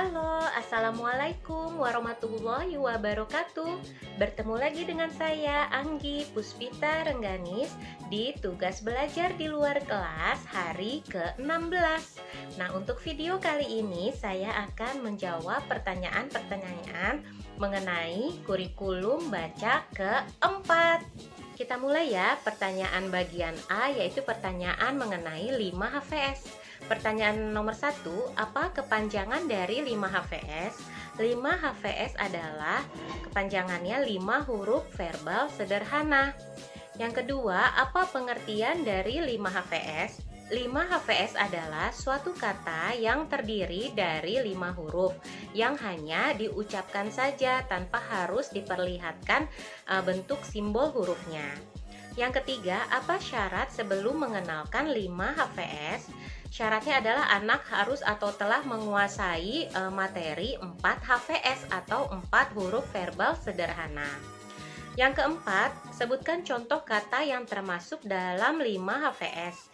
Halo, Assalamualaikum warahmatullahi wabarakatuh. Bertemu lagi dengan saya, Anggi Puspita Rengganis, di tugas belajar di luar kelas hari ke-16. Nah, untuk video kali ini saya akan menjawab pertanyaan-pertanyaan mengenai kurikulum baca keempat. Kita mulai ya, pertanyaan bagian A yaitu pertanyaan mengenai 5 HVS. Pertanyaan nomor 1, apa kepanjangan dari 5 HVS? 5 HVS adalah kepanjangannya 5 huruf verbal sederhana. Yang kedua, apa pengertian dari 5 HVS? 5 HVS adalah suatu kata yang terdiri dari 5 huruf yang hanya diucapkan saja tanpa harus diperlihatkan bentuk simbol hurufnya. Yang ketiga, apa syarat sebelum mengenalkan 5 HVS? Syaratnya adalah anak harus atau telah menguasai materi 4 HVS atau 4 huruf verbal sederhana. Yang keempat, sebutkan contoh kata yang termasuk dalam 5 HVS.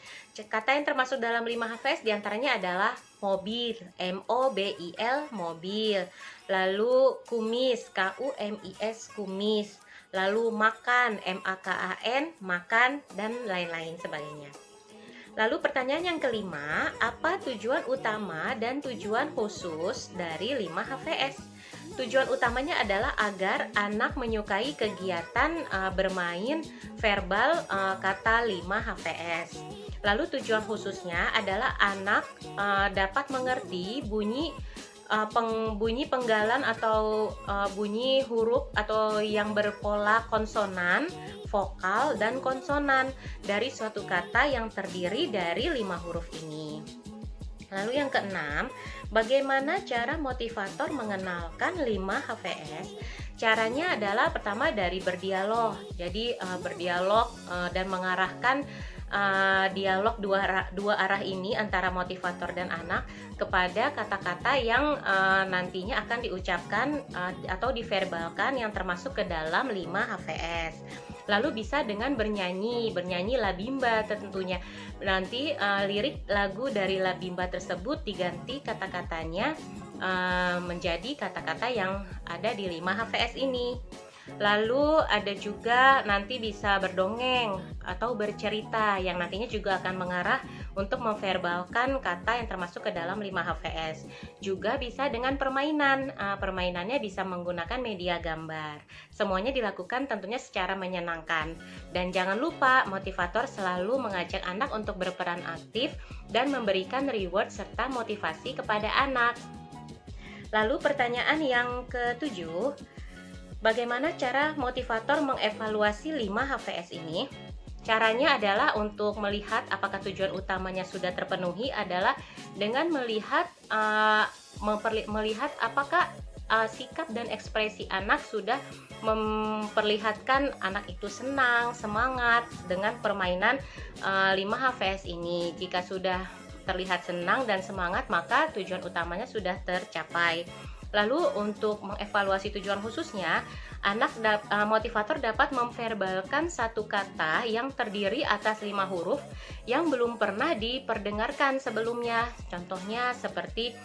Kata yang termasuk dalam 5 HVS diantaranya adalah mobil, M-O-B-I-L, mobil. Lalu kumis, K-U-M-I-S, kumis. Lalu makan, M-A-K-A-N, makan, dan lain-lain sebagainya. Lalu pertanyaan yang kelima, apa tujuan utama dan tujuan khusus dari 5 HVS? Tujuan utamanya adalah agar anak menyukai kegiatan bermain verbal kata 5 HVS. Lalu tujuan khususnya adalah anak dapat mengerti bunyi penggalan atau bunyi huruf atau yang berpola konsonan, vokal, dan konsonan dari suatu kata yang terdiri dari 5 huruf ini. Lalu yang keenam, bagaimana cara motivator mengenalkan 5 HVS? Caranya adalah pertama dari berdialog. Jadi berdialog dan mengarahkan dialog dua arah ini antara motivator dan anak kepada kata-kata yang nantinya akan diucapkan atau diverbalkan yang termasuk ke dalam 5 HVS. Lalu bisa dengan bernyanyi labimba tentunya. Nanti lirik lagu dari labimba tersebut diganti kata-katanya menjadi kata-kata yang ada di 5 HVS ini. Lalu ada juga nanti bisa berdongeng atau bercerita yang nantinya juga akan mengarah untuk memverbalkan kata yang termasuk ke dalam 5 HVS. Juga bisa dengan permainan. Permainannya bisa menggunakan media gambar. Semuanya dilakukan tentunya secara menyenangkan. Dan jangan lupa motivator selalu mengajak anak untuk berperan aktif dan memberikan reward serta motivasi kepada anak. Lalu pertanyaan yang ketujuh, bagaimana cara motivator mengevaluasi 5 HVS ini? Caranya adalah untuk melihat apakah tujuan utamanya sudah terpenuhi adalah dengan melihat apakah sikap dan ekspresi anak sudah memperlihatkan anak itu senang, semangat dengan permainan 5 HVS ini. Jika sudah terlihat senang dan semangat, maka tujuan utamanya sudah tercapai. Lalu untuk mengevaluasi tujuan khususnya, motivator dapat memverbalkan satu kata yang terdiri atas 5 huruf yang belum pernah diperdengarkan sebelumnya. Contohnya seperti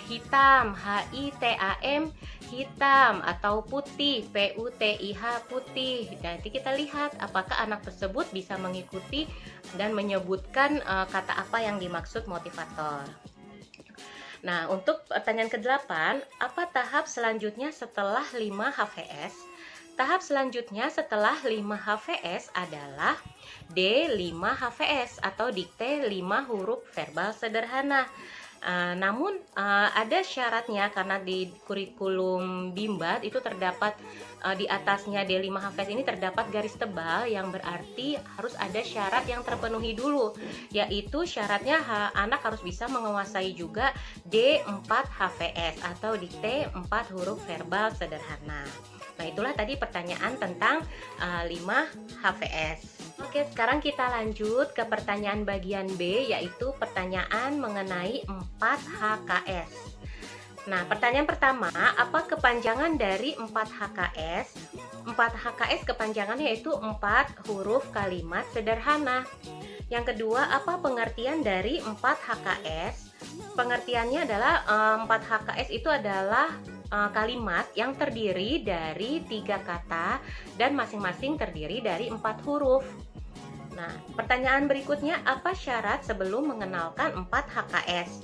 hitam, H-I-T-A-M, hitam, atau putih, P-U-T-I-H, putih. Nanti kita lihat apakah anak tersebut bisa mengikuti dan menyebutkan kata apa yang dimaksud motivator. Nah, untuk pertanyaan ke-8, apa tahap selanjutnya setelah 5 HVS? Tahap selanjutnya setelah 5 HVS adalah D5 HVS atau dikte 5 huruf verbal sederhana. Namun ada syaratnya karena di kurikulum Bimbat itu terdapat di atasnya D5 HVS ini terdapat garis tebal yang berarti harus ada syarat yang terpenuhi dulu, yaitu syaratnya anak harus bisa menguasai juga D4 HVS atau dikte 4 huruf verbal sederhana. Nah, itulah tadi pertanyaan tentang 5 HVS. Oke, sekarang kita lanjut ke pertanyaan bagian B, yaitu pertanyaan mengenai 4 HKS. Nah, pertanyaan pertama, apa kepanjangan dari 4 HKS? 4 HKS kepanjangannya yaitu 4 huruf kalimat sederhana. Yang kedua, apa pengertian dari 4 HKS? pengertiannya adalah 4 HKS itu adalah kalimat yang terdiri dari 3 kata dan masing-masing terdiri dari 4 huruf. Nah, pertanyaan berikutnya, apa syarat sebelum mengenalkan 4 HKS?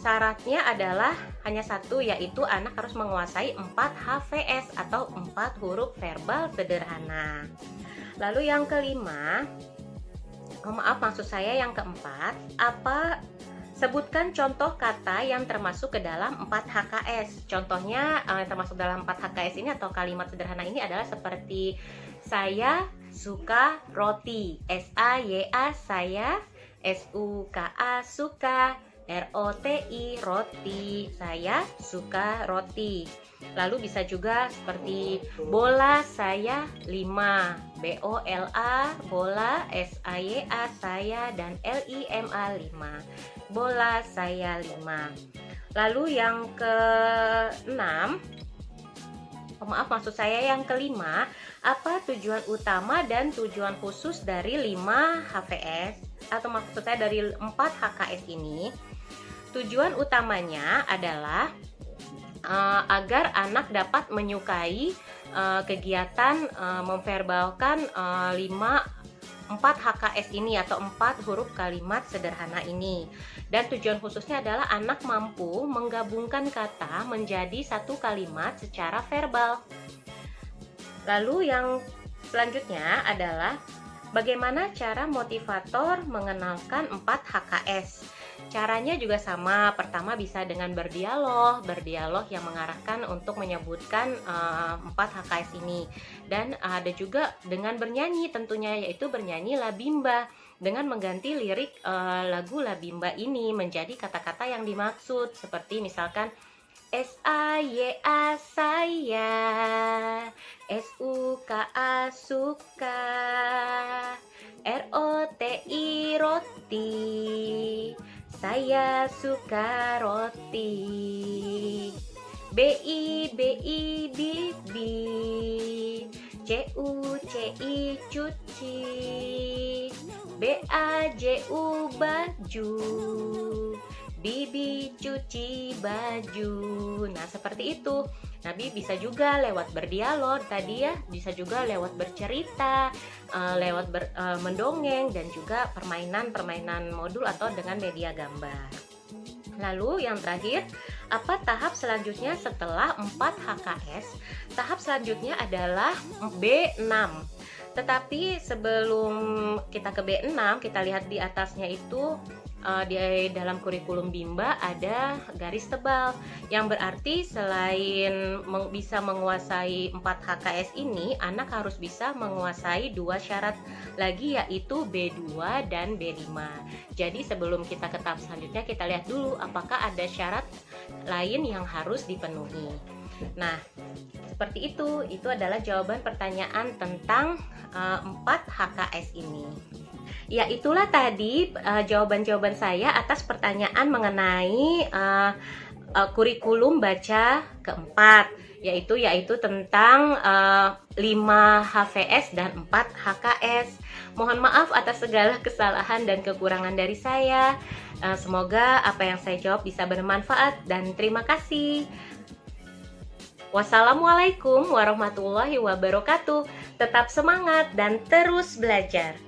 Syaratnya adalah hanya satu, yaitu anak harus menguasai 4 HVS atau 4 huruf verbal sederhana. Lalu yang kelima, maksud saya yang keempat, sebutkan contoh kata yang termasuk ke dalam 4 HKS. Contohnya termasuk dalam 4 HKS ini atau kalimat sederhana ini adalah seperti saya suka roti, S-A-Y-A saya, S-U-K-A suka, R-O-T-I roti, saya suka roti. Lalu bisa juga seperti bola saya 5, B-O-L-A bola, S-A-Y-A saya, dan L-I-M-A 5, bola saya 5. Lalu yang keenam, maksud saya yang kelima, apa tujuan utama dan tujuan khusus dari 5 HVS atau maksud saya dari 4 HKS ini? Tujuan utamanya adalah agar anak dapat menyukai kegiatan memverbalkan 4 HKS ini atau 4 huruf kalimat sederhana ini. Dan tujuan khususnya adalah anak mampu menggabungkan kata menjadi satu kalimat secara verbal. Lalu yang selanjutnya adalah bagaimana cara motivator mengenalkan 4 HKS. Caranya juga sama, pertama bisa dengan berdialog yang mengarahkan untuk menyebutkan 4 HKS ini. Dan ada juga dengan bernyanyi tentunya, yaitu bernyanyi La Bimba dengan mengganti lirik lagu La Bimba ini menjadi kata-kata yang dimaksud, seperti misalkan S-A-Y-A saya, S-U-K-A suka, R-O-T-I roti, saya suka roti, B-I-B-I bibi, C-U-C-I cuci, B-A-J-U baju, bibi cuci baju. Nah, seperti itu. Nabi bisa juga lewat berdialog tadi ya, bisa juga lewat bercerita, lewat mendongeng, dan juga permainan modul atau dengan media gambar. Lalu yang terakhir, apa tahap selanjutnya setelah 4 HKS? Tahap selanjutnya adalah B6. Tetapi sebelum kita ke B6, kita lihat di atasnya itu di dalam kurikulum Bimba ada garis tebal, yang berarti selain bisa menguasai 4 HKS ini, anak harus bisa menguasai 2 syarat lagi, yaitu B2 dan B5. Jadi sebelum kita ke tahap selanjutnya, kita lihat dulu apakah ada syarat lain yang harus dipenuhi. Nah, seperti itu adalah jawaban pertanyaan tentang 4 HKS ini. Ya, itulah tadi jawaban-jawaban saya atas pertanyaan mengenai kurikulum baca keempat, yaitu tentang 5 HVS dan 4 HKS. Mohon maaf atas segala kesalahan dan kekurangan dari saya. Semoga apa yang saya jawab bisa bermanfaat, dan terima kasih. Wassalamualaikum warahmatullahi wabarakatuh. Tetap semangat dan terus belajar.